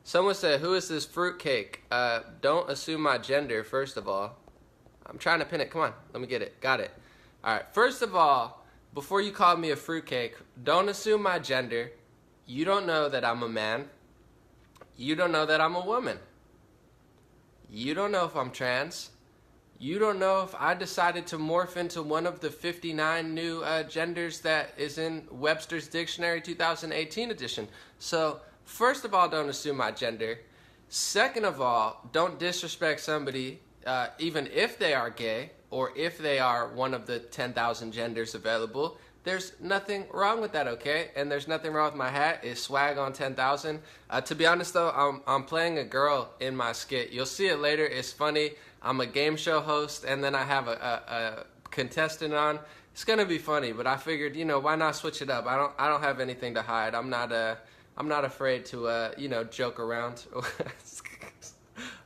Someone said, who is this fruitcake? Don't assume my gender, first of all. I'm trying to pin it. Come on, let me get it. Got it. All right, first of all, before you call me a fruitcake, don't assume my gender. You don't know that I'm a man. You don't know that I'm a woman. You don't know if I'm trans. You don't know if I decided to morph into one of the 59 new genders that is in Webster's Dictionary 2018 edition. So, first of all, don't assume my gender. Second of all, don't disrespect somebody, even if they are gay or if they are one of the 10,000 genders available. There's nothing wrong with that, okay? And there's nothing wrong with my hat. It's swag on 10,000. To be honest, though, I'm playing a girl in my skit. You'll see it later. It's funny. I'm a game show host, and then I have a contestant on. It's gonna be funny, but I figured, why not switch it up? I don't have anything to hide. I'm not afraid to, joke around.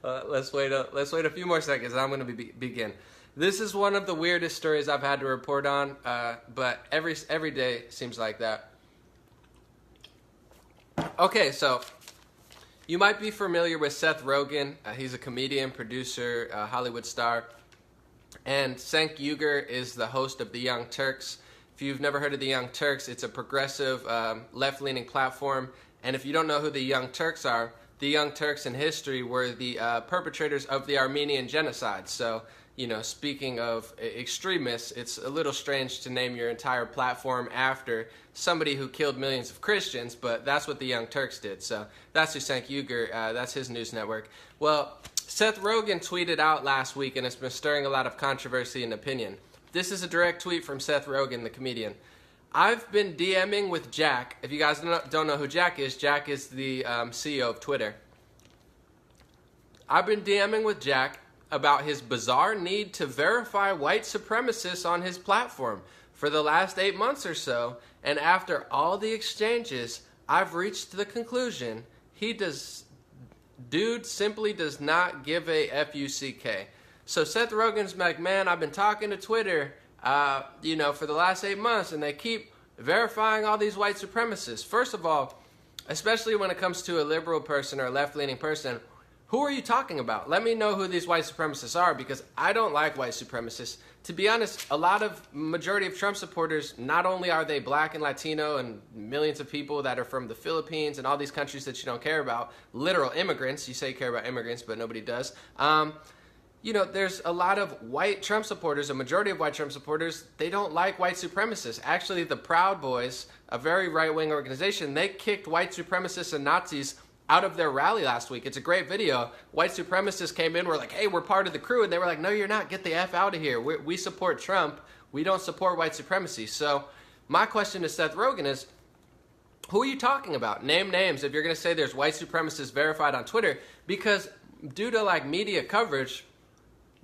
Let's wait a few more seconds, and I'm gonna begin. This is one of the weirdest stories I've had to report on, but every day seems like that. Okay, so you might be familiar with Seth Rogan. He's a comedian, producer, Hollywood star. And Cenk Uygur is the host of The Young Turks. If you've never heard of The Young Turks, it's a progressive, left-leaning platform. And if you don't know who The Young Turks are, The Young Turks in history were the perpetrators of the Armenian genocide. So, speaking of extremists, it's a little strange to name your entire platform after somebody who killed millions of Christians, but that's what the Young Turks did. So that's who Cenk Uygur, that's his news network. Well, Seth Rogan tweeted out last week, and it's been stirring a lot of controversy and opinion. This is a direct tweet from Seth Rogan, the comedian. I've been DMing with Jack. If you guys don't know who Jack is the CEO of Twitter. I've been DMing with Jack about his bizarre need to verify white supremacists on his platform for the last 8 months or so, and after all the exchanges, I've reached the conclusion dude simply does not give a F-U-C-K. So Seth Rogan's like, man, I've been talking to Twitter, for the last 8 months, and they keep verifying all these white supremacists. First of all, especially when it comes to a liberal person or a left-leaning person, who are you talking about? Let me know who these white supremacists are, because I don't like white supremacists. To be honest, majority of Trump supporters, not only are they black and Latino and millions of people that are from the Philippines and all these countries that you don't care about, literal immigrants, you say you care about immigrants, but nobody does. There's a lot of white Trump supporters, a majority of white Trump supporters, they don't like white supremacists. Actually, the Proud Boys, a very right-wing organization, they kicked white supremacists and Nazis out of their rally last week. It's a great video. White supremacists came in, were like, hey, we're part of the crew. And they were like, no, you're not. Get the F out of here. We support Trump. We don't support white supremacy. So my question to Seth Rogan is, who are you talking about? Name names if you're going to say there's white supremacists verified on Twitter, because due to media coverage,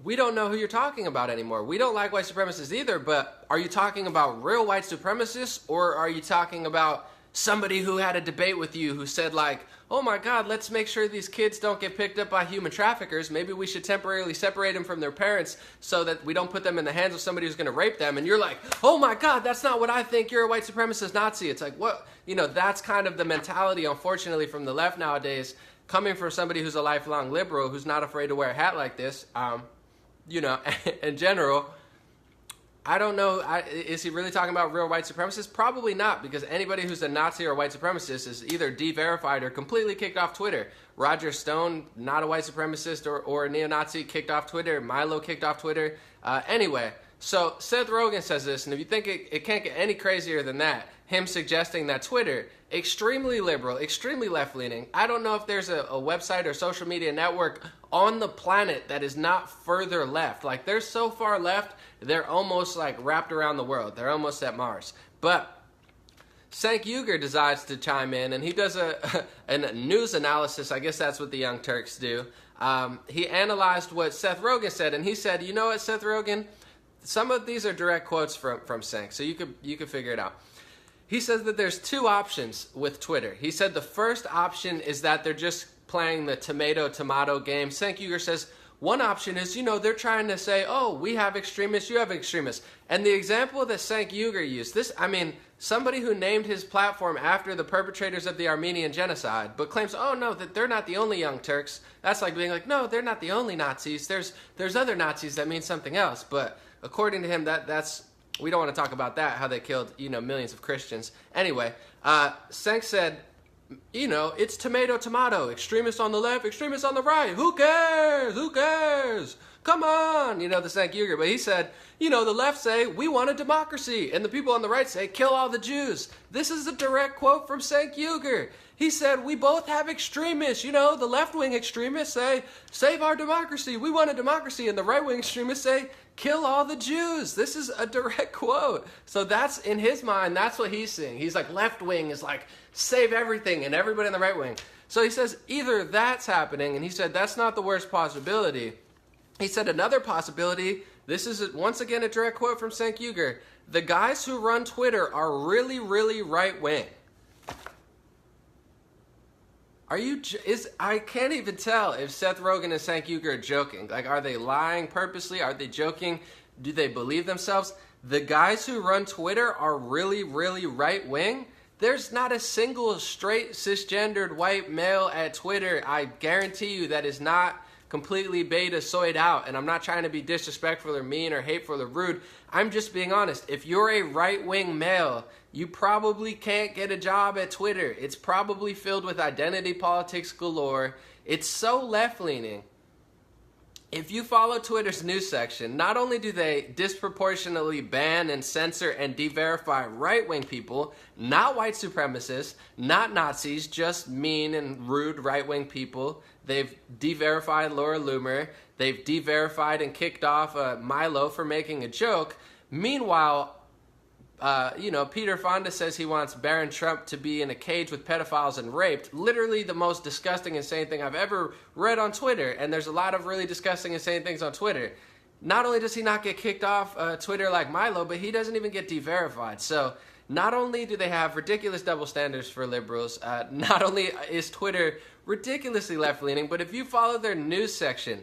we don't know who you're talking about anymore. We don't like white supremacists either, but are you talking about real white supremacists, or are you talking about somebody who had a debate with you who said oh my God, let's make sure these kids don't get picked up by human traffickers. Maybe we should temporarily separate them from their parents so that we don't put them in the hands of somebody who's going to rape them. And you're like, oh my God, that's not what I think. You're a white supremacist Nazi. It's like, what? That's kind of the mentality, unfortunately, from the left nowadays, coming from somebody who's a lifelong liberal who's not afraid to wear a hat like this. In general, I don't know, is he really talking about real white supremacists? Probably not, because anybody who's a Nazi or a white supremacist is either de-verified or completely kicked off Twitter. Roger Stone, not a white supremacist or a neo-Nazi, kicked off Twitter. Milo kicked off Twitter. Anyway, so Seth Rogan says this, and if you think it can't get any crazier than that, him suggesting that Twitter, extremely liberal, extremely left-leaning. I don't know if there's a website or social media network on the planet that is not further left. They're so far left, they're almost wrapped around the world. They're almost at Mars. But Cenk Uygur decides to chime in, and he does a news analysis. I guess that's what the Young Turks do. He analyzed what Seth Rogan said, and he said, you know what, Seth Rogan? Some of these are direct quotes from Cenk, so you could figure it out. He says that there's two options with Twitter. He said the first option is that they're just playing the tomato game. Cenk Uygur says, One option is, they're trying to say, oh, we have extremists, you have extremists. And the example that Cenk Uygur used, somebody who named his platform after the perpetrators of the Armenian genocide, but claims, oh, no, that they're not the only Young Turks. That's like being like, no, they're not the only Nazis. There's other Nazis that mean something else. But according to him, that's we don't want to talk about that, how they killed, millions of Christians. Anyway, Cenk said, it's tomato, extremists on the left, extremists on the right. Who cares? Come on, the Cenk Uygur. But he said, the left say, we want a democracy. And the people on the right say, kill all the Jews. This is a direct quote from Cenk Uygur. He said, we both have extremists. The left-wing extremists say, save our democracy. We want a democracy. And the right-wing extremists say, kill all the Jews. This is a direct quote. So that's, in his mind, that's what he's seeing. He's like, left-wing is like, save everything, and everybody in the right-wing. So he says, either that's happening, and he said, that's not the worst possibility. He said, another possibility, this is, once again, a direct quote from Cenk Uygur, the guys who run Twitter are really, really right-wing. I can't even tell if Seth Rogan and Cenk Uygur are joking. Like, are they lying purposely? Are they joking? Do they believe themselves? The guys who run Twitter are really, really right-wing? There's not a single straight, cisgendered white male at Twitter. I guarantee you that is not completely beta-soyed out. And I'm not trying to be disrespectful or mean or hateful or rude. I'm just being honest. If you're a right-wing male, you probably can't get a job at Twitter. It's probably filled with identity politics galore. It's so left-leaning. If you follow Twitter's news section, not only do they disproportionately ban and censor and de-verify right-wing people, not white supremacists, not Nazis, just mean and rude right-wing people. They've de-verified Laura Loomer. They've de-verified and kicked off Milo for making a joke. Meanwhile, Peter Fonda says he wants Barron Trump to be in a cage with pedophiles and raped. Literally the most disgusting, insane thing I've ever read on Twitter. And there's a lot of really disgusting, insane things on Twitter. Not only does he not get kicked off Twitter like Milo, but he doesn't even get de-verified. So not only do they have ridiculous double standards for liberals, not only is Twitter ridiculously left-leaning, but if you follow their news section,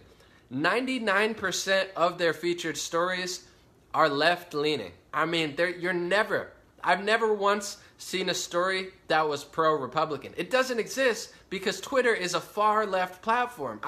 99% of their featured stories are left-leaning. I've never once seen a story that was pro-Republican. It doesn't exist because Twitter is a far-left platform.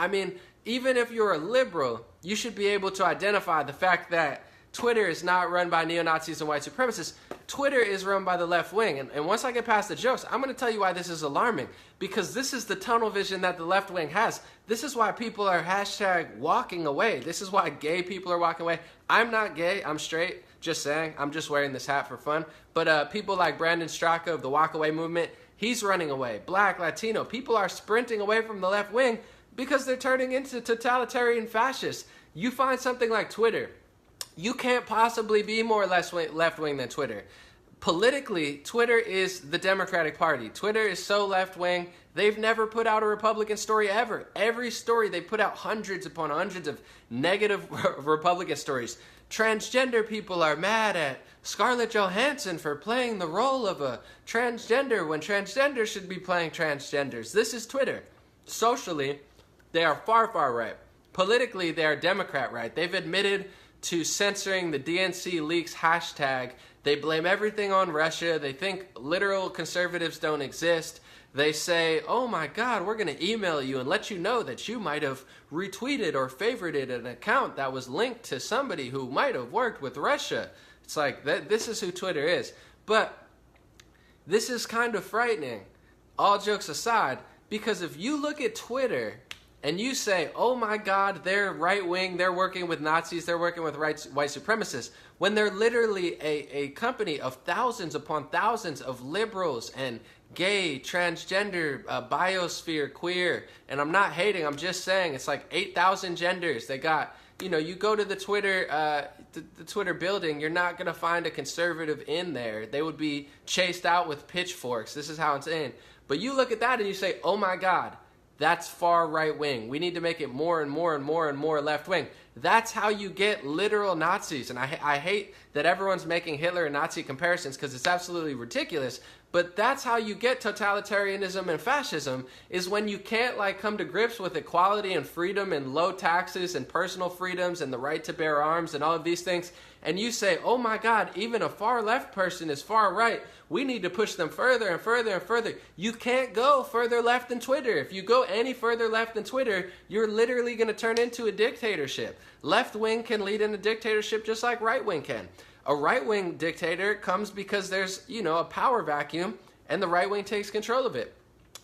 Even if you're a liberal, you should be able to identify the fact that Twitter is not run by neo-Nazis and white supremacists. Twitter is run by the left wing. And once I get past the jokes, I'm going to tell you why this is alarming. Because this is the tunnel vision that the left wing has. This is why people are hashtag walking away. This is why gay people are walking away. I'm not gay. I'm straight. Just saying. I'm just wearing this hat for fun. But people like Brandon Straka of the Walk Away movement, he's running away. Black, Latino, people are sprinting away from the left wing because they're turning into totalitarian fascists. You find something like Twitter. You can't possibly be more left-wing than Twitter. Politically, Twitter is the Democratic Party. Twitter is so left-wing, they've never put out a Republican story ever. Every story, they put out hundreds upon hundreds of negative Republican stories. Transgender people are mad at Scarlett Johansson for playing the role of a transgender when transgender should be playing transgenders. This is Twitter. Socially, they are far, far right. Politically, they are Democrat right. They've admitted to censoring the DNC leaks hashtag. They blame everything on Russia. They think literal conservatives don't exist. They say, oh my God, we're going to email you and let you know that you might have retweeted or favorited an account that was linked to somebody who might have worked with Russia. It's like, this is who Twitter is. But this is kind of frightening, all jokes aside, because if you look at Twitter and you say, oh my God, they're right-wing, they're working with Nazis, they're working with white supremacists, when they're literally a company of thousands upon thousands of liberals and gay, transgender, biosphere, queer, and I'm not hating, I'm just saying, it's like 8,000 genders. They got, you go to the Twitter, the Twitter building, you're not going to find a conservative in there. They would be chased out with pitchforks. This is how it's in. But you look at that and you say, oh my God, that's far right wing. We need to make it more and more and more and more left wing. That's how you get literal Nazis. And I hate that everyone's making Hitler and Nazi comparisons because it's absolutely ridiculous. But that's how you get totalitarianism and fascism, is when you can't like come to grips with equality and freedom and low taxes and personal freedoms and the right to bear arms and all of these things. And you say, oh my God, even a far left person is far right. We need to push them further and further and further. You can't go further left than Twitter. If you go any further left than Twitter, you're literally going to turn into a dictatorship. Left wing can lead in a dictatorship just like right wing can. A right-wing dictator comes because there's, a power vacuum, and the right wing takes control of it.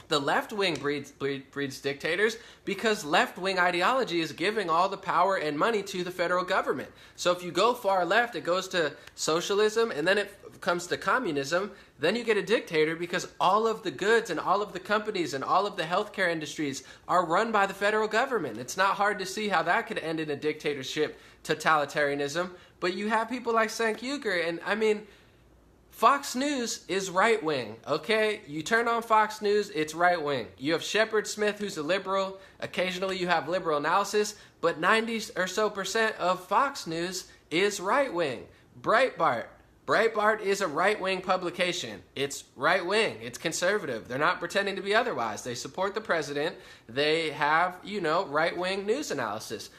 The left wing breeds dictators because left-wing ideology is giving all the power and money to the federal government. So if you go far left, it goes to socialism, and then it comes to communism. Then you get a dictator because all of the goods and all of the companies and all of the healthcare industries are run by the federal government. It's not hard to see how that could end in a dictatorship, totalitarianism. But you have people like Cenk, and I mean, Fox News is right-wing, okay? You turn on Fox News, it's right-wing. You have Shepard Smith, who's a liberal. Occasionally you have liberal analysis, but 90% or so of Fox News is right-wing. Breitbart is a right-wing publication. It's right-wing. It's conservative. They're not pretending to be otherwise. They support the president. They have, right-wing news analysis.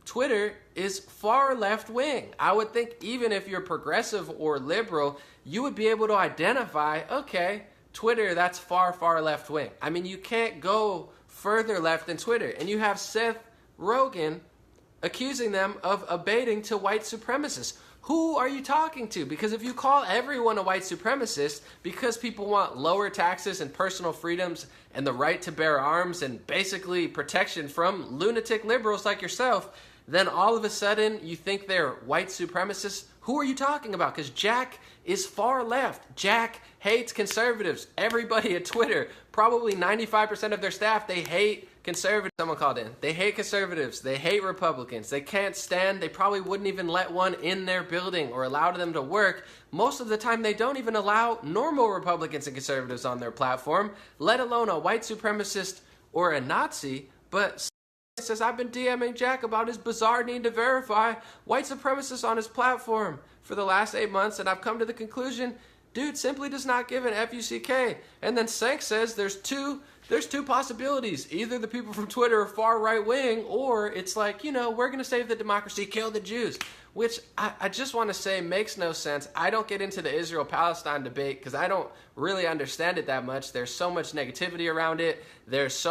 Twitter is far left-wing. I would think even if you're progressive or liberal, you would be able to identify, okay, Twitter, that's far, far left-wing. I mean, you can't go further left than Twitter. And you have Seth Rogan accusing them of abating to white supremacists. Who are you talking to? Because if you call everyone a white supremacist because people want lower taxes and personal freedoms and the right to bear arms and basically protection from lunatic liberals like yourself, then all of a sudden you think they're white supremacists. Who are you talking about? Because Jack is far left. Jack hates conservatives. Everybody at Twitter, probably 95% of their staff, they hate conservatives. Someone called in. They hate conservatives. They hate Republicans. They can't stand. They probably wouldn't even let one in their building or allow them to work. Most of the time, they don't even allow normal Republicans and conservatives on their platform, let alone a white supremacist or a Nazi. But says, I've been DMing Jack about his bizarre need to verify white supremacists on his platform for the last 8 months, and I've come to the conclusion, dude simply does not give an FUCK. And then Cenk says there's two possibilities. Either the people from Twitter are far right-wing, or it's like, we're going to save the democracy, kill the Jews. Which I just want to say makes no sense. I don't get into the Israel-Palestine debate because I don't really understand it that much. There's so much negativity around it. There's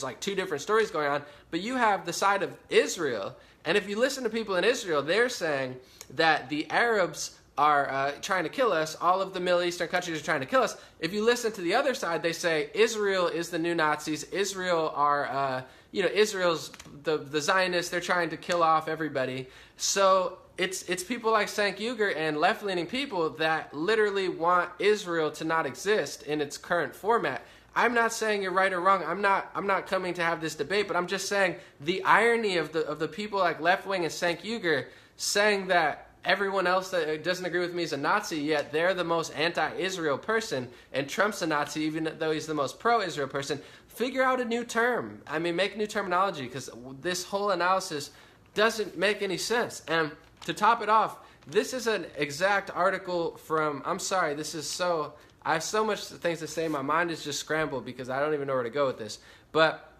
like two different stories going on. But you have the side of Israel. And if you listen to people in Israel, they're saying that the Arabs are trying to kill us. All of the Middle Eastern countries are trying to kill us. If you listen to the other side, they say Israel is the new Nazis. Israel are, Israel's the Zionists. They're trying to kill off everybody. So it's people like Cenk Uygur and left-leaning people that literally want Israel to not exist in its current format. I'm not saying you're right or wrong. I'm not coming to have this debate, but I'm just saying the irony of the people like left-wing and Cenk Uygur saying that everyone else that doesn't agree with me is a Nazi, yet they're the most anti-Israel person, and Trump's a Nazi even though he's the most pro-Israel person. Figure out a new term. I mean, make new terminology, because this whole analysis doesn't make any sense. And to top it off, this is an exact article from, I have so much things to say, my mind is just scrambled because I don't even know where to go with this. But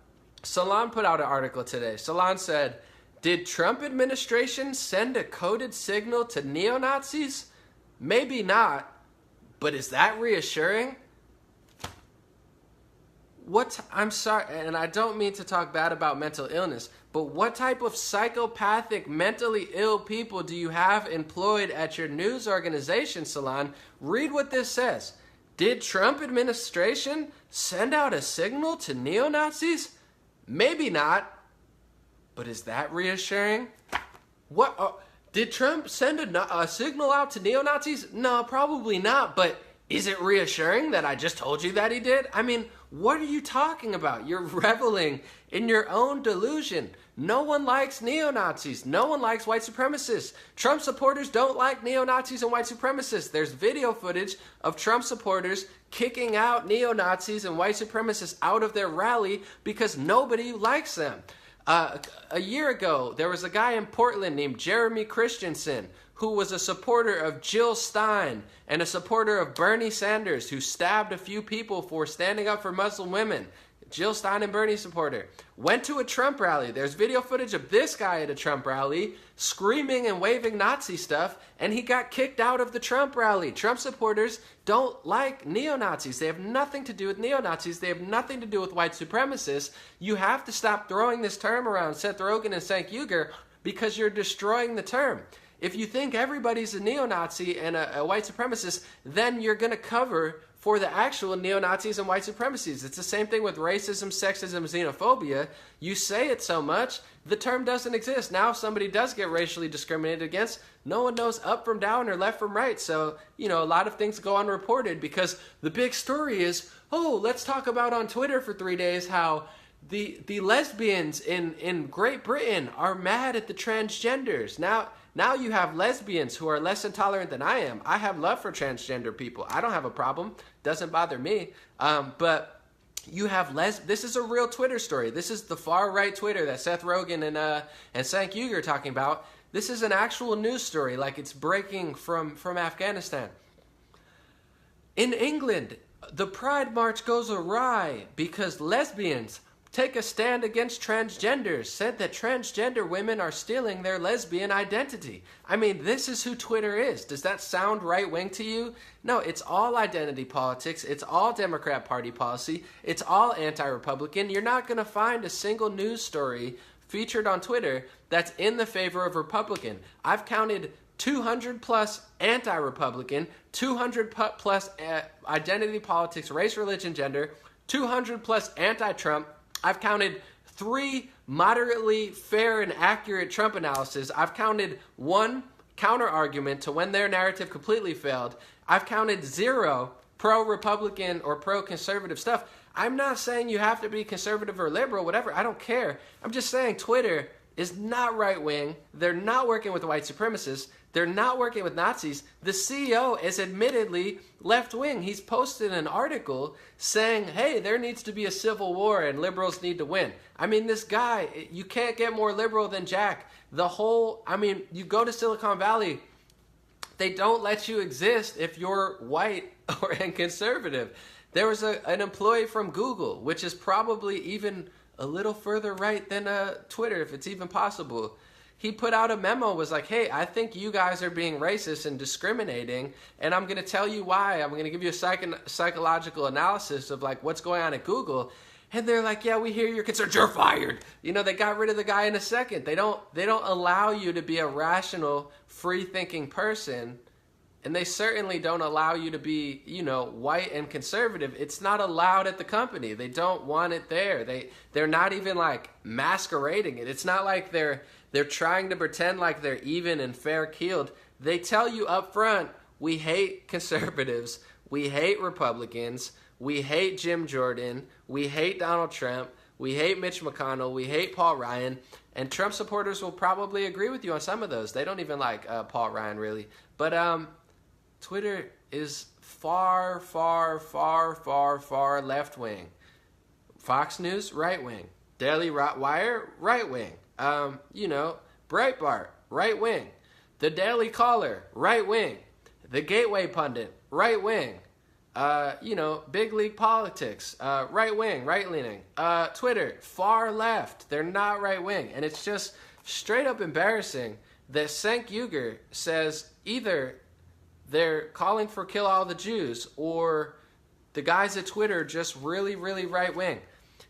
Salon put out an article today. Salon said, did Trump administration send a coded signal to neo-Nazis? Maybe not, but is that reassuring? I'm sorry, and I don't mean to talk bad about mental illness, but what type of psychopathic, mentally ill people do you have employed at your news organization, Salon? Read what this says. Did Trump administration send out a signal to neo-Nazis? Maybe not, but is that reassuring? Did Trump send a signal out to neo-Nazis? No, probably not, but is it reassuring that I just told you that he did? I mean, what are you talking about? You're reveling in your own delusion. No one likes neo-Nazis. No one likes white supremacists. Trump supporters don't like neo-Nazis and white supremacists. There's video footage of Trump supporters kicking out neo-Nazis and white supremacists out of their rally because nobody likes them. A year ago, there was a guy in Portland named Jeremy Christensen who was a supporter of Jill Stein and a supporter of Bernie Sanders, who stabbed a few people for standing up for Muslim women. Jill Stein and Bernie supporter, went to a Trump rally. There's video footage of this guy at a Trump rally screaming and waving Nazi stuff, and he got kicked out of the Trump rally. Trump supporters don't like neo-Nazis. They have nothing to do with neo-Nazis. They have nothing to do with white supremacists. You have to stop throwing this term around, Seth Rogan and Cenk Uygur, because you're destroying the term. If you think everybody's a neo-Nazi and a white supremacist, then you're going to cover for the actual neo-Nazis and white supremacies. It's the same thing with racism, sexism, xenophobia. You say it so much, the term doesn't exist. Now if somebody does get racially discriminated against, no one knows up from down or left from right. So, a lot of things go unreported because the big story is, let's talk about on Twitter for 3 days how the lesbians in Great Britain are mad at the transgenders. Now you have lesbians who are less intolerant than I am. I have love for transgender people. I don't have a problem. Doesn't bother me. But you have this is a real Twitter story. This is the far right Twitter that Seth Rogan and Cenk Uygur are talking about. This is an actual news story, like it's breaking from Afghanistan. In England, the Pride March goes awry because lesbians take a stand against transgenders, said that transgender women are stealing their lesbian identity. I mean, this is who Twitter is. Does that sound right-wing to you? No, it's all identity politics. It's all Democrat Party policy. It's all anti-Republican. You're not going to find a single news story featured on Twitter that's in the favor of Republican. I've counted 200 plus anti-Republican, 200 plus identity politics, race, religion, gender, 200 plus anti-Trump. I've counted 3 moderately fair and accurate Trump analysis. I've counted 1 counter-argument to when their narrative completely failed. I've counted 0 pro-Republican or pro-conservative stuff. I'm not saying you have to be conservative or liberal, whatever. I don't care. I'm just saying Twitter is not right-wing. They're not working with white supremacists. They're not working with Nazis. The CEO is admittedly left-wing. He's posted an article saying, hey, there needs to be a civil war and liberals need to win. I mean, this guy, you can't get more liberal than Jack. You go to Silicon Valley, they don't let you exist if you're white and conservative. There was an employee from Google, which is probably even a little further right than Twitter, if it's even possible. He put out a memo, was like, hey, I think you guys are being racist and discriminating, and I'm going to tell you why. I'm going to give you a psychological analysis of like what's going on at Google. And they're like, yeah, we hear your concerns. You're fired. They got rid of the guy in a second. They don't allow you to be a rational, free-thinking person. And they certainly don't allow you to be, white and conservative. It's not allowed at the company. They don't want it there. They're not even like masquerading it. It's not like they're trying to pretend like they're even and fair-keeled. They tell you up front, we hate conservatives, we hate Republicans, we hate Jim Jordan, we hate Donald Trump, we hate Mitch McConnell, we hate Paul Ryan, and Trump supporters will probably agree with you on some of those. They don't even like Paul Ryan, really. But Twitter is far, far, far, far, far left-wing. Fox News, right-wing. Daily Wire, right-wing. Breitbart, right-wing. The Daily Caller, right-wing. The Gateway Pundit, right-wing. Big League Politics, right-wing, right-leaning. Twitter, far left. They're not right-wing. And it's just straight up embarrassing that Cenk Uygur says either they're calling for kill all the Jews or the guys at Twitter just really, really right-wing.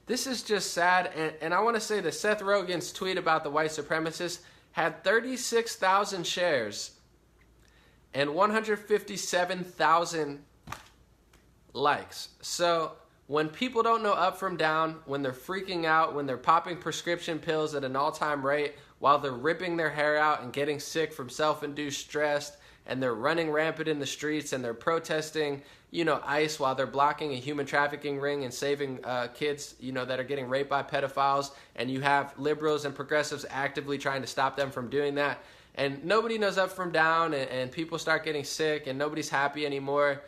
This is just sad, and I want to say that Seth Rogan's tweet about the white supremacists had 36,000 shares and 157,000 likes. So when people don't know up from down, when they're freaking out, when they're popping prescription pills at an all-time rate, while they're ripping their hair out and getting sick from self-induced stress, and they're running rampant in the streets, and they're protesting, ICE while they're blocking a human trafficking ring and saving kids, that are getting raped by pedophiles, and you have liberals and progressives actively trying to stop them from doing that, and nobody knows up from down, and people start getting sick, and nobody's happy anymore.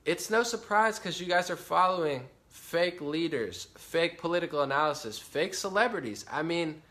It's no surprise because you guys are following fake leaders, fake political analysis, fake celebrities. I mean,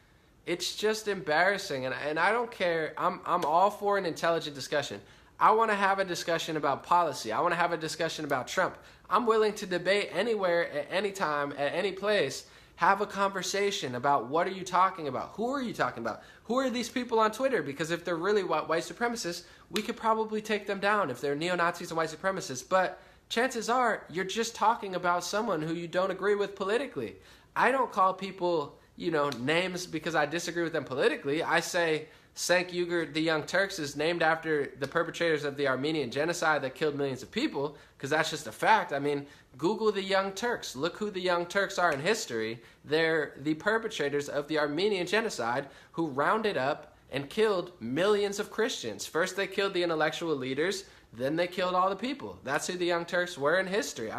It's just embarrassing, and I don't care. I'm all for an intelligent discussion. I want to have a discussion about policy. I want to have a discussion about Trump. I'm willing to debate anywhere, at any time, at any place. Have a conversation about what are you talking about? Who are you talking about? Who are these people on Twitter? Because if they're really white supremacists, we could probably take them down if they're neo-Nazis and white supremacists. But chances are you're just talking about someone who you don't agree with politically. I don't call people, names because I disagree with them politically. I say Cenk, Uygur, the Young Turks is named after the perpetrators of the Armenian genocide that killed millions of people, because that's just a fact. I mean, Google the Young Turks. Look who the Young Turks are in history. They're the perpetrators of the Armenian genocide who rounded up and killed millions of Christians. First they killed the intellectual leaders, then they killed all the people. That's who the Young Turks were in history.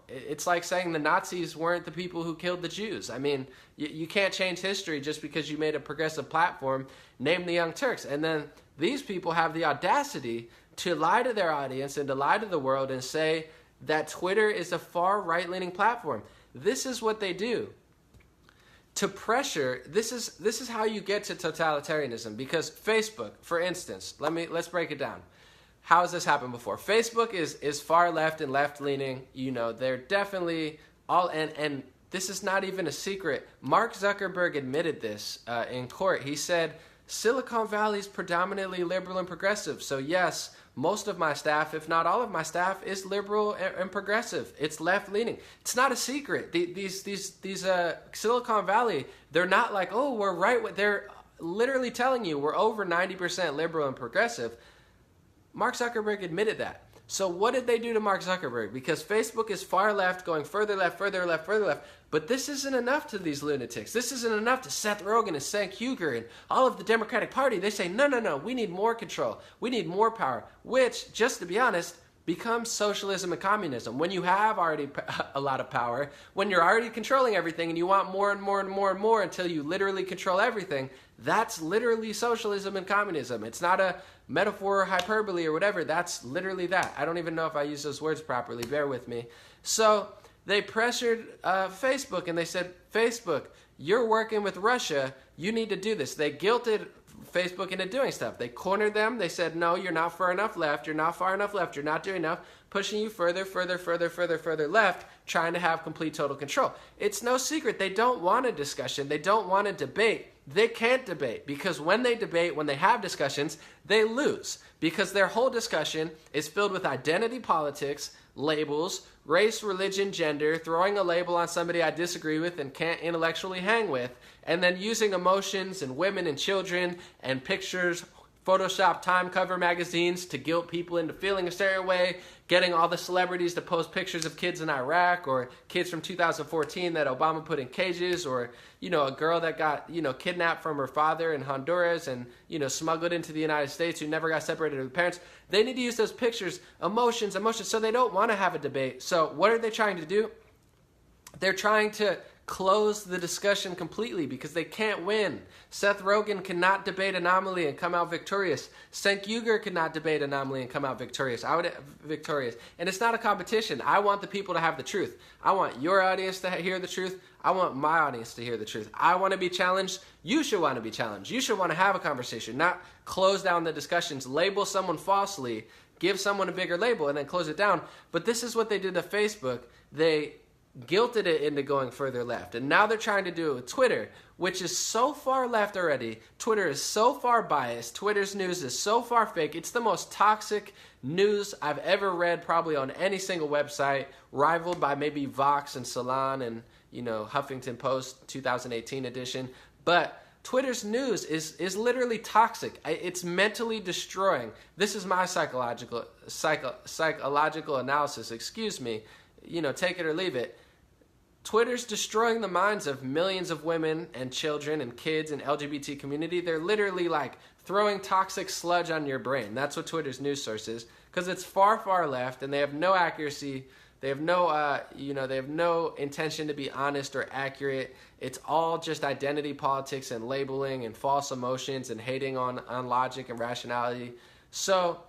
It's like saying the Nazis weren't the people who killed the Jews. I mean, you can't change history just because you made a progressive platform, name the Young Turks. And then these people have the audacity to lie to their audience and to lie to the world and say that Twitter is a far right-leaning platform. This is what they do. To pressure, this is how you get to totalitarianism. Because Facebook, for instance, let's break it down. How has this happened before? Facebook is far left and left-leaning. They're definitely all, and this is not even a secret. Mark Zuckerberg admitted this in court. He said, Silicon Valley is predominantly liberal and progressive. So yes, most of my staff, if not all of my staff, is liberal and progressive. It's left-leaning. It's not a secret. These Silicon Valley, they're not like, oh, we're right. They're literally telling you we're over 90% liberal and progressive. Mark Zuckerberg admitted that. So what did they do to Mark Zuckerberg? Because Facebook is far left, going further left, further left, further left. But this isn't enough to these lunatics. This isn't enough to Seth Rogan and Cenk Uygur and all of the Democratic Party. They say, no, we need more control. We need more power, which, just to be honest, becomes socialism and communism. When you have already a lot of power, when you're already controlling everything and you want more and more and more and more until you literally control everything, that's literally socialism and communism. It's not a metaphor or hyperbole or whatever. That's literally that. I don't even know if I use those words properly. Bear with me. So they pressured Facebook and they said, Facebook, you're working with Russia. You need to do this. They guilted Facebook into doing stuff. They cornered them. They said, no, you're not far enough left. You're not far enough left. You're not doing enough. Pushing you further left, trying to have complete total control. It's no secret. They don't want a discussion. They don't want a debate. They can't debate because when they debate, when they have discussions, they lose because their whole discussion is filled with identity politics, labels, race, religion, gender, throwing a label on somebody I disagree with and can't intellectually hang with, and then using emotions and women and children and pictures, Photoshop time cover magazines to guilt people into feeling a certain way, getting all the celebrities to post pictures of kids in Iraq or kids from 2014 that Obama put in cages, or, a girl that got, kidnapped from her father in Honduras and, smuggled into the United States who never got separated from her parents. They need to use those pictures, emotions, so they don't want to have a debate. So what are they trying to do? They're trying to close the discussion completely because they can't win. Seth Rogan cannot debate Anomaly and come out victorious. Cenk Uygur cannot debate Anomaly and come out victorious. And it's not a competition. I want the people to have the truth. I want your audience to hear the truth. I want my audience to hear the truth. I want to be challenged. You should want to be challenged. You should want to have a conversation, not close down the discussions, label someone falsely, give someone a bigger label, and then close it down. But this is what they did to Facebook. They guilted it into going further left. And now they're trying to do it with Twitter, which is so far left already. Twitter is so far biased. Twitter's news is so far fake. It's the most toxic news I've ever read probably on any single website, rivaled by maybe Vox and Salon and, Huffington Post 2018 edition. But Twitter's news is literally toxic. It's mentally destroying. This is my psychological analysis. Excuse me. Take it or leave it. Twitter's destroying the minds of millions of women and children and kids and LGBT community. They're literally like throwing toxic sludge on your brain. That's what Twitter's news source is, because it's far, far left and they have no accuracy. They have no intention to be honest or accurate. It's all just identity politics and labeling and false emotions and hating on logic and rationality. So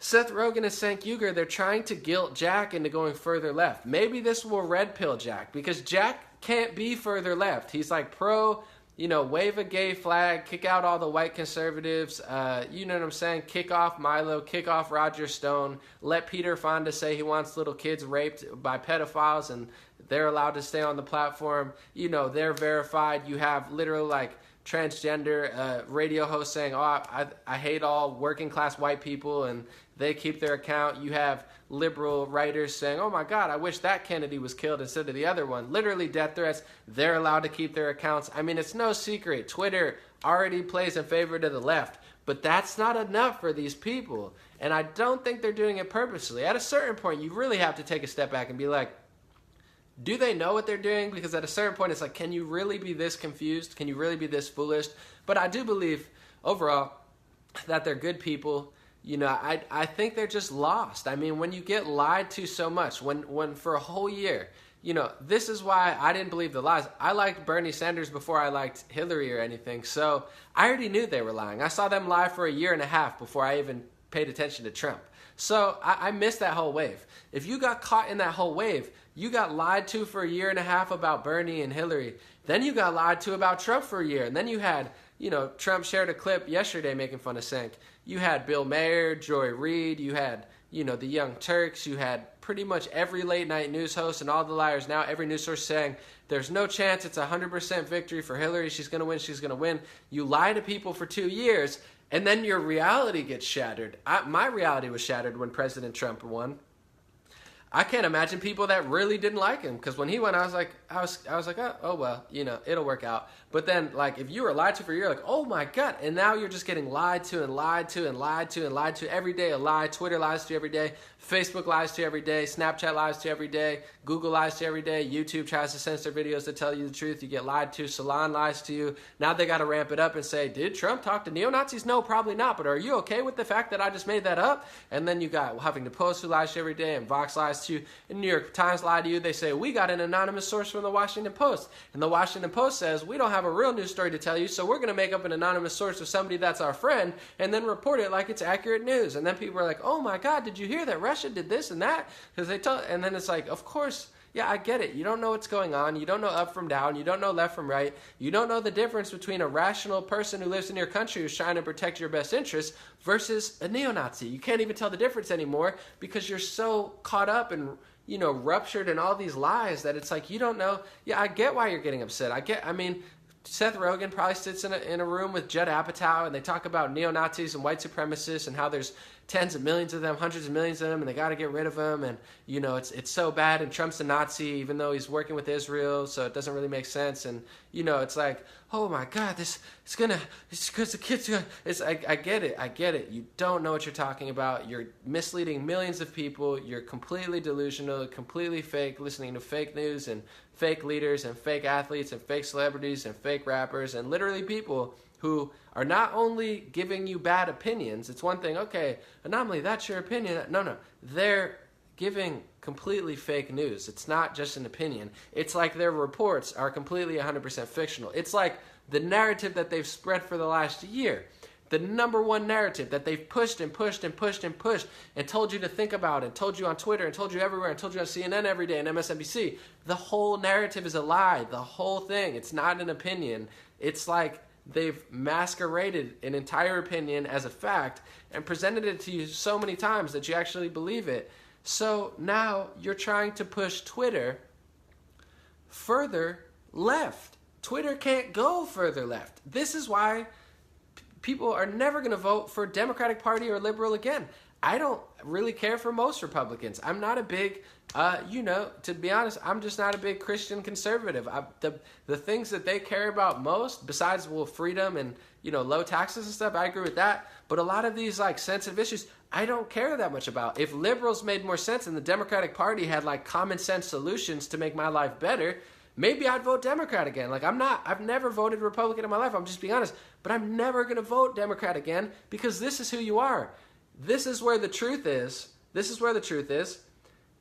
Seth Rogan and Cenk Uygur, they're trying to guilt Jack into going further left. Maybe this will red pill Jack, because Jack can't be further left. He's like pro wave a gay flag, kick out all the white conservatives, you know what I'm saying? Kick off Milo, kick off Roger Stone, let Peter Fonda say he wants little kids raped by pedophiles and they're allowed to stay on the platform. They're verified. You have literal transgender radio hosts saying, oh, I hate all working class white people and they keep their account. You have liberal writers saying, oh my God, I wish that Kennedy was killed instead of the other one. Literally death threats. They're allowed to keep their accounts. I mean, it's no secret. Twitter already plays in favor to the left, but that's not enough for these people. And I don't think they're doing it purposely. At a certain point, you really have to take a step back and be like, do they know what they're doing? Because at a certain point, it's like, can you really be this confused? Can you really be this foolish? But I do believe, overall, that they're good people. I think they're just lost. I mean, when you get lied to so much, when for a whole year, this is why I didn't believe the lies. I liked Bernie Sanders before I liked Hillary or anything. So I already knew they were lying. I saw them lie for a year and a half before I even paid attention to Trump. So I missed that whole wave. If you got caught in that whole wave, you got lied to for a year and a half about Bernie and Hillary. Then you got lied to about Trump for a year. And then you had, Trump shared a clip yesterday making fun of Cenk. You had Bill Maher, Joy Reid. You had, the Young Turks. You had pretty much every late night news host and all the liars. Now every news source saying there's no chance, it's 100% victory for Hillary. She's going to win. She's going to win. You lie to people for 2 years. And then your reality gets shattered. My reality was shattered when President Trump won. I can't imagine people that really didn't like him, because when he went, I was like, oh well, it'll work out. But then, if you were lied to for a year, oh my God, and now you're just getting lied to and lied to and lied to and lied to every day. A lie. Twitter lies to you every day. Facebook lies to you every day. Snapchat lies to you every day. Google lies to you every day. YouTube tries to censor videos to tell you the truth. You get lied to. Salon lies to you. Now they got to ramp it up and say, did Trump talk to neo-Nazis? No, probably not. But are you okay with the fact that I just made that up? And then you got Huffington Post who lies to you every day, and Vox lies to you, and New York Times lied to you. They say, we got an anonymous source from the Washington Post. And the Washington Post says, we don't have a real news story to tell you, so we're going to make up an anonymous source of somebody that's our friend and then report it like it's accurate news. And then people are like, oh my God, did you hear that Russia did this and that? Because they told, and then it's like, of course, yeah, I get it. You don't know what's going on. You don't know up from down. You don't know left from right. You don't know the difference between a rational person who lives in your country who's trying to protect your best interests versus a neo-Nazi. You can't even tell the difference anymore because you're so caught up and ruptured in all these lies that it's like you don't know. Yeah, I get why you're getting upset. I mean, Seth Rogan probably sits in a room with Judd Apatow and they talk about neo-Nazis and white supremacists and how there's tens of millions of them, hundreds of millions of them, and they got to get rid of them. And, it's so bad. And Trump's a Nazi, even though he's working with Israel, so it doesn't really make sense. And, it's like, oh my God, it's because the kids, I get it. You don't know what you're talking about. You're misleading millions of people. You're completely delusional, completely fake, listening to fake news and fake leaders and fake athletes and fake celebrities and fake rappers and literally people who are not only giving you bad opinions. It's one thing, okay, Anomaly, that's your opinion. No, they're giving completely fake news. It's not just an opinion. It's like their reports are completely 100% fictional. It's like the narrative that they've spread for the last year. The number one narrative that they've pushed and pushed and pushed and pushed and told you to think about and told you on Twitter and told you everywhere and told you on CNN every day and MSNBC. The whole narrative is a lie. The whole thing. It's not an opinion. It's like they've masqueraded an entire opinion as a fact and presented it to you so many times that you actually believe it. So now you're trying to push Twitter further left. Twitter can't go further left. This is why people are never going to vote for Democratic Party or liberal again. I don't really care for most Republicans. I'm not a big, to be honest, I'm just not a big Christian conservative. The things that they care about most, besides, freedom and, low taxes and stuff, I agree with that. But a lot of these, sensitive issues, I don't care that much about. If liberals made more sense and the Democratic Party had, common sense solutions to make my life better, maybe I'd vote Democrat again. I've never voted Republican in my life. I'm just being honest. But I'm never going to vote Democrat again because this is who you are. This is where the truth is. This is where the truth is.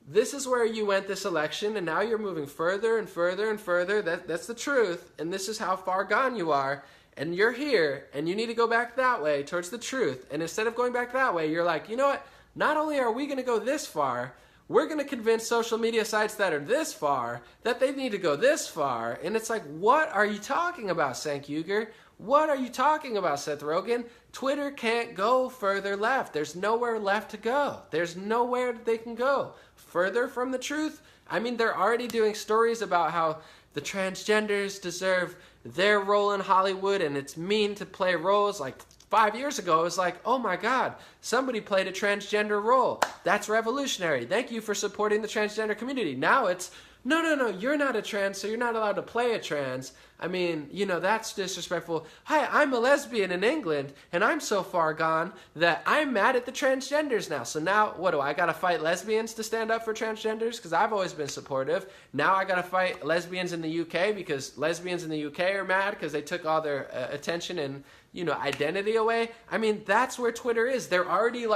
This is where you went this election, and now you're moving further and further and further. That's the truth, and this is how far gone you are. And you're here, and you need to go back that way towards the truth. And instead of going back that way, you're like, you know what? Not only are we going to go this far, we're going to convince social media sites that are this far that they need to go this far. And it's like, what are you talking about, Cenk Uygur? What are you talking about, Seth Rogan? Twitter can't go further left. There's nowhere left to go. There's nowhere that they can go further from the truth. I mean, they're already doing stories about how the transgenders deserve their role in Hollywood and it's mean to play roles. Like 5 years ago, it was like, oh my God, somebody played a transgender role. That's revolutionary. Thank you for supporting the transgender community. Now it's, no, you're not a trans, so you're not allowed to play a trans. I mean, that's disrespectful. Hi, I'm a lesbian in England, and I'm so far gone that I'm mad at the transgenders now. So now, what do I got to fight lesbians to stand up for transgenders? Because I've always been supportive. Now I got to fight lesbians in the UK because lesbians in the UK are mad because they took all their attention and, identity away. I mean, that's where Twitter is. They're already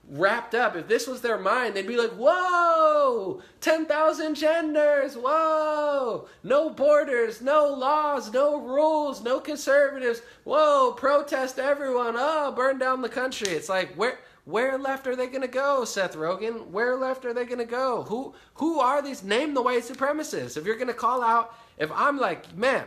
wrapped up. If this was their mind, they'd be like, whoa, 10,000 genders, whoa, no borders, no laws, no rules, no conservatives, whoa, protest everyone, oh, burn down the country. It's like, where left are they going to go, Seth Rogan? Where left are they going to go? Who are these? Name the white supremacists. If you're going to call out, if I'm like, man,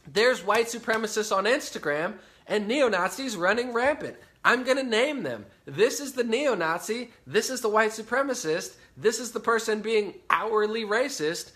there's white supremacists on Instagram and neo-Nazis running rampant, I'm going to name them. This is the neo-Nazi. This is the white supremacist. This is the person being outwardly racist.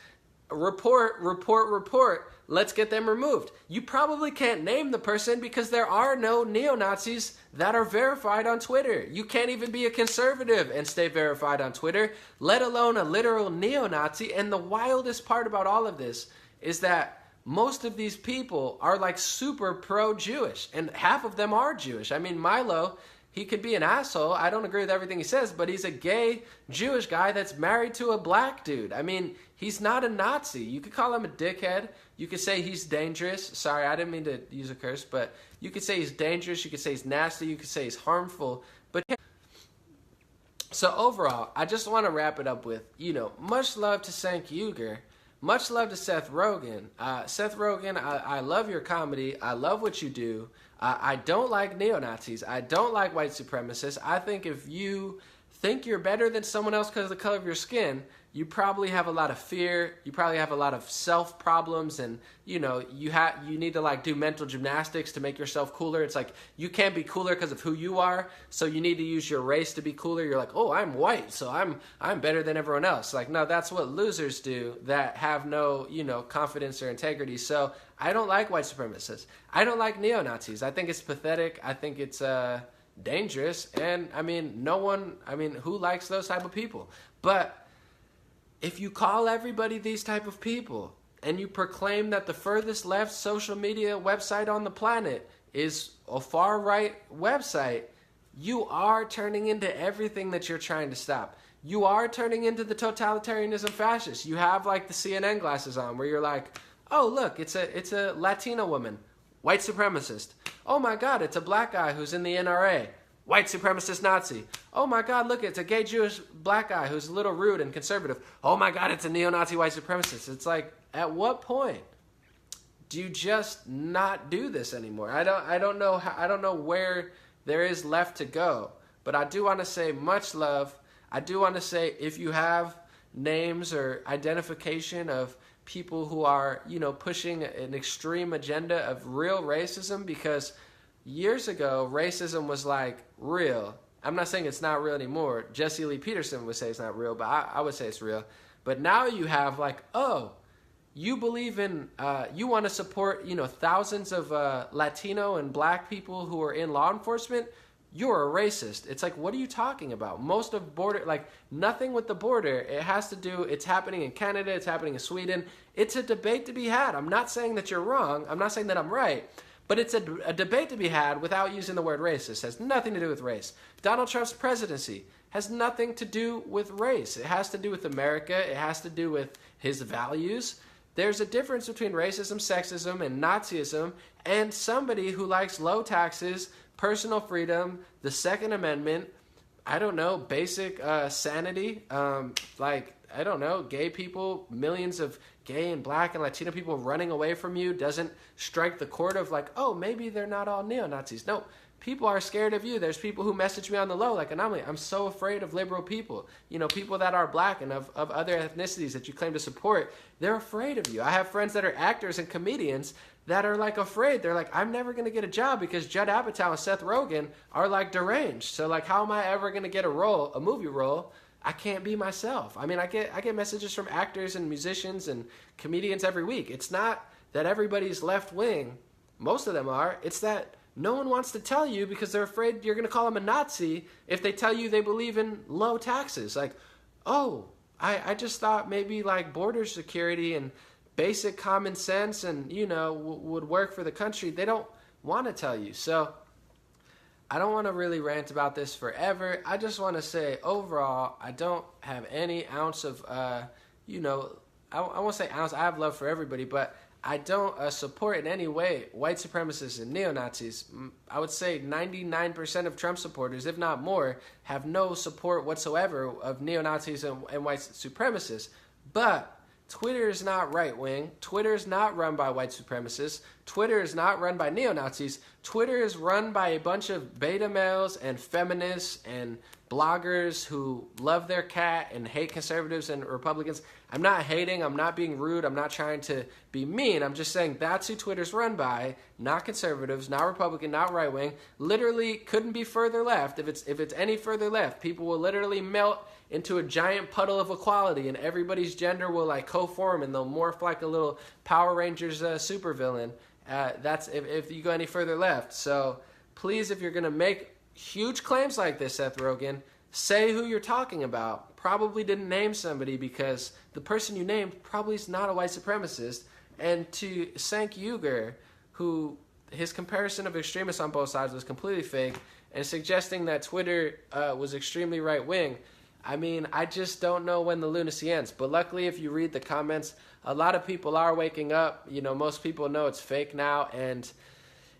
Report. Let's get them removed. You probably can't name the person because there are no neo-Nazis that are verified on Twitter. You can't even be a conservative and stay verified on Twitter, let alone a literal neo-Nazi. And the wildest part about all of this is that most of these people are super pro-Jewish, and half of them are Jewish. I mean, Milo, he could be an asshole. I don't agree with everything he says, but he's a gay Jewish guy that's married to a black dude. I mean, he's not a Nazi. You could call him a dickhead. You could say he's dangerous. Sorry, I didn't mean to use a curse, but you could say he's dangerous. You could say he's nasty. You could say he's harmful. But so overall, I just want to wrap it up with, much love to Cenk Uygur. Much love to Seth Rogan. Seth Rogan, I love your comedy. I love what you do. I don't like neo-Nazis. I don't like white supremacists. I think if you think you're better than someone else because of the color of your skin, you probably have a lot of fear. You probably have a lot of self problems, and you need to do mental gymnastics to make yourself cooler. It's like you can't be cooler because of who you are, so you need to use your race to be cooler. You're like, oh, I'm white, so I'm better than everyone else. Like, no, that's what losers do that have no confidence or integrity. So I don't like white supremacists. I don't like neo-Nazis. I think it's pathetic. I think it's dangerous, and who likes those type of people? But if you call everybody these type of people and you proclaim that the furthest left social media website on the planet is a far right website, you are turning into everything that you're trying to stop. You are turning into the totalitarianism fascists. You have the CNN glasses on where you're like, oh look, it's a Latina woman, white supremacist. Oh my God, it's a black guy who's in the NRA. White supremacist Nazi. Oh my God, look, it's a gay Jewish black guy who's a little rude and conservative. Oh my God, it's a neo-Nazi white supremacist. It's like, at what point do you just not do this anymore? I don't know where there is left to go. But I do want to say much love. I do want to say if you have names or identification of people who are, pushing an extreme agenda of real racism, because years ago, racism was real. I'm not saying it's not real anymore. Jesse Lee Peterson would say it's not real, but I would say it's real. But now you have you believe in, you want to support, thousands of Latino and black people who are in law enforcement. You're a racist. It's like, what are you talking about? Most of border, nothing with the border. It has to do, it's happening in Canada, it's happening in Sweden. It's a debate to be had. I'm not saying that you're wrong. I'm not saying that I'm right. But it's a debate to be had without using the word racist. It has nothing to do with race. Donald Trump's presidency has nothing to do with race. It has to do with America. It has to do with his values. There's a difference between racism, sexism, and Nazism, and somebody who likes low taxes, personal freedom, the Second Amendment, basic sanity, gay people, millions of gay and black and Latino people running away from you doesn't strike the chord of maybe they're not all neo-Nazis. No, people are scared of you. There's people who message me on the low, like, Anomaly, I'm so afraid of liberal people. You know, people that are black and of other ethnicities that you claim to support, they're afraid of you. I have friends that are actors and comedians that are, like, afraid. They're like, I'm never going to get a job because Judd Apatow and Seth Rogan are, like, deranged. So, like, how am I ever going to get a movie role? I can't be myself. I mean, I get messages from actors and musicians and comedians every week. It's not that everybody's left-wing. Most of them are. It's that no one wants to tell you because they're afraid you're going to call them a Nazi if they tell you they believe in low taxes. Like, oh, I just thought maybe, like, border security and basic common sense and, you know, would work for the country. They don't want to tell you. So I don't want to really rant about this forever. I just want to say, overall, I don't have any ounce of, you know, I won't say ounce. I have love for everybody, but I don't support in any way white supremacists and neo-Nazis. I would say 99% of Trump supporters, if not more, have no support whatsoever of neo-Nazis and white supremacists. But Twitter is not right-wing. Twitter is not run by white supremacists. Twitter is not run by neo-Nazis. Twitter is run by a bunch of beta males and feminists and bloggers who love their cat and hate conservatives and Republicans. I'm not hating. I'm not being rude. I'm not trying to be mean. I'm just saying that's who Twitter's run by, not conservatives, not Republican, not right-wing. Literally couldn't be further left. If it's any further left, people will literally melt into a giant puddle of equality and everybody's gender will, like, co-form and they'll morph like a little Power Rangers supervillain. That's if you go any further left. So please, if you're going to make huge claims like this, Seth Rogan, say who you're talking about. Probably didn't name somebody because the person you named probably is not a white supremacist. And to Cenk Uygur, who his comparison of extremists on both sides was completely fake, and suggesting that Twitter was extremely right-wing, I mean, I just don't know when the lunacy ends. But luckily, if you read the comments, a lot of people are waking up. You know, most people know it's fake now. And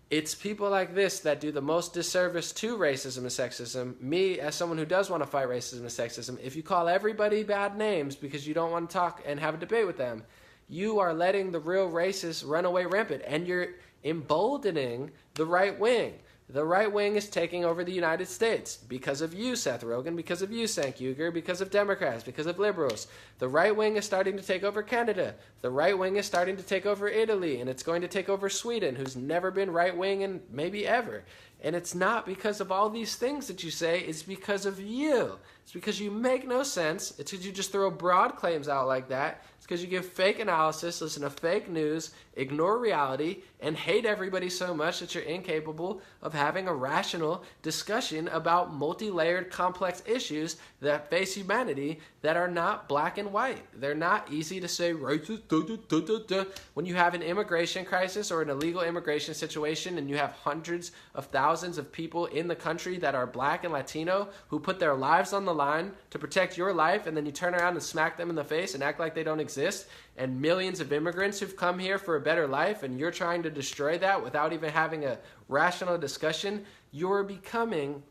it's people like this that do the most disservice to racism and sexism. Me, as someone who does want to fight racism and sexism, if you call everybody bad names because you don't want to talk and have a debate with them, you are letting the real racists run away rampant. And you're emboldening the right wing. The right wing is taking over the United States because of you, Seth Rogan, because of you, Cenk Uygur, because of Democrats, because of liberals. The right wing is starting to take over Canada. The right wing is starting to take over Italy, and it's going to take over Sweden, who's never been right wing and maybe ever. And it's not because of all these things that you say, it's because of you. It's because you make no sense. It's because you just throw broad claims out like that. It's because you give fake analysis, listen to fake news, ignore reality, and hate everybody so much that you're incapable of having a rational discussion about multi-layered, complex issues that face humanity that are not black and white. They're not easy to say racist. When you have an immigration crisis or an illegal immigration situation and you have hundreds of thousands of people in the country that are black and Latino who put their lives on the line to protect your life, and then you turn around and smack them in the face and act like they don't exist, and millions of immigrants who've come here for a better life, and you're trying to destroy that without even having a rational discussion, you're becoming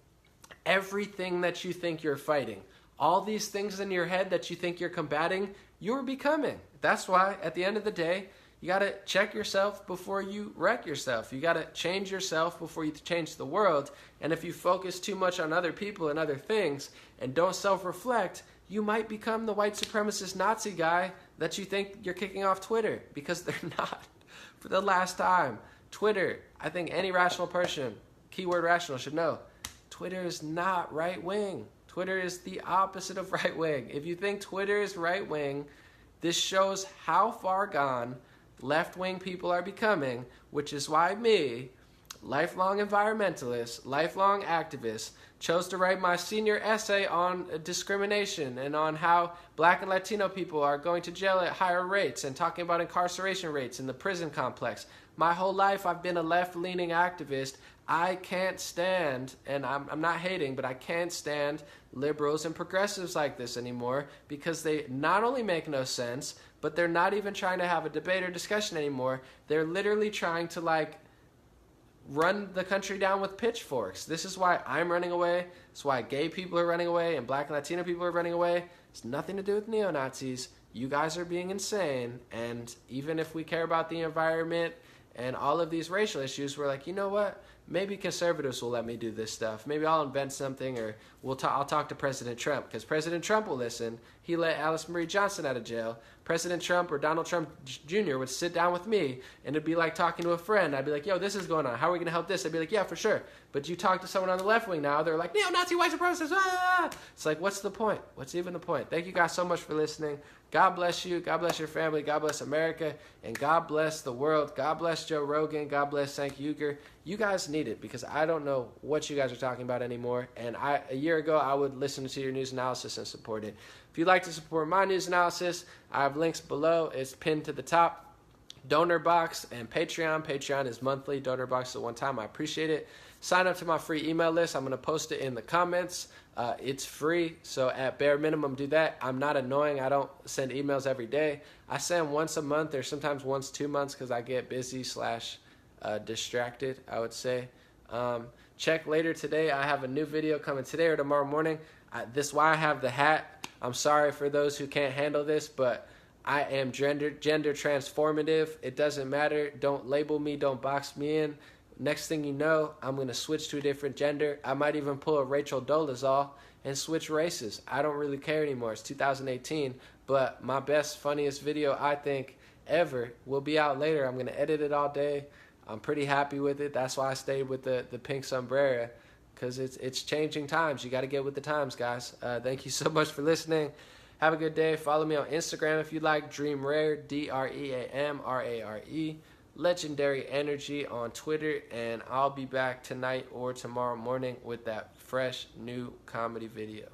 everything that you think you're fighting. All these things in your head that you think you're combating, you're becoming. That's why, at the end of the day, you got to check yourself before you wreck yourself. You got to change yourself before you change the world. And if you focus too much on other people and other things and don't self-reflect, you might become the white supremacist Nazi guy that you think you're kicking off Twitter, because they're not. For the last time, Twitter, I think any rational person, keyword rational, should know, Twitter is not right-wing. Twitter is the opposite of right-wing. If you think Twitter is right-wing, this shows how far gone left-wing people are becoming, which is why me, lifelong environmentalist, lifelong activist, chose to write my senior essay on discrimination and on how black and Latino people are going to jail at higher rates, and talking about incarceration rates in the prison complex. My whole life I've been a left-leaning activist. I can't stand, and I'm not hating, but I can't stand liberals and progressives like this anymore, because they not only make no sense, but they're not even trying to have a debate or discussion anymore. They're literally trying to, like, run the country down with pitchforks. This is why I'm running away. It's why gay people are running away and black and Latino people are running away. It's nothing to do with neo-Nazis. You guys are being insane. And even if we care about the environment and all of these racial issues, we're like, you know what? maybe conservatives will let me do this stuff. Maybe I'll invent something, or I'll talk to President Trump, because President Trump will listen. He let Alice Marie Johnson out of jail. President Trump or Donald Trump Jr. would sit down with me, and it'd be like talking to a friend. I'd be like, yo, this is going on. How are we going to help this? I'd be like, yeah, for sure. But you talk to someone on the left wing now, they're like, neo-Nazi white supremacists. Ah! It's like, what's the point? What's even the point? Thank you guys so much for listening. God bless you. God bless your family. God bless America. And God bless the world. God bless Joe Rogan. God bless Cenk Uygur. You guys need it, because I don't know what you guys are talking about anymore. And a year ago, I would listen to your news analysis and support it. If you'd like to support my news analysis, I have links below. It's pinned to the top. Donor box and Patreon. Patreon is monthly. Donor box is one time. I appreciate it. Sign up to my free email list. I'm going to post it in the comments. It's free, so at bare minimum, do that. I'm not annoying. I don't send emails every day. I send once a month, or sometimes once 2 months, because I get busy / distracted, I would say. Check later today. I have a new video coming today or tomorrow morning. This is why I have the hat. I'm sorry for those who can't handle this, but I am gender transformative. It doesn't matter. Don't label me. Don't box me in. Next thing you know, I'm going to switch to a different gender. I might even pull a Rachel Dolezal and switch races. I don't really care anymore. It's 2018, but my best, funniest video, I think, ever will be out later. I'm going to edit it all day. I'm pretty happy with it. That's why I stayed with the pink sombrero, because it's changing times. You got to get with the times, guys. Thank you so much for listening. Have a good day. Follow me on Instagram if you like. Dream Rare, DreamRare. Legendary Energy on Twitter, and I'll be back tonight or tomorrow morning with that fresh new comedy video.